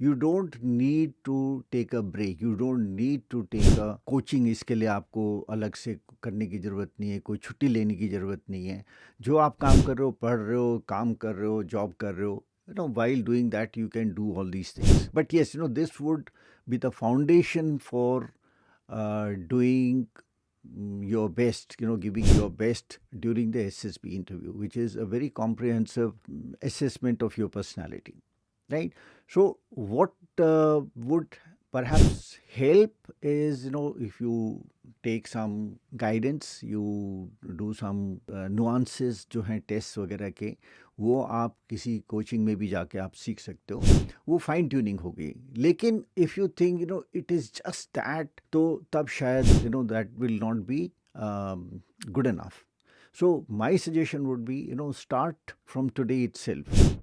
You don't need to take a break. You don't need to take a coaching. इसके लिए आपको अलग से करने की ज़रूरत नहीं है, कोई छुट्टी लेने की ज़रूरत नहीं है. जो आप काम कर रहे हो, पढ़ रहे हो, काम कर रहे हो, जॉब कर रहे हो, while doing that you can do all these things. But yes, this would be the foundation for doing your best, giving your best during the SSB interview, which is a very comprehensive assessment of your personality, right? So what would perhaps help is, if you take some guidance, you do some nuances जो हैं test वगैरह के, वो आप किसी coaching में भी जाके आप सीख सकते हो, वो फाइन ट्यूनिंग होगी. लेकिन if you think it is just that, तो तब शायद that will not be good enough. So my suggestion would be, start from today itself.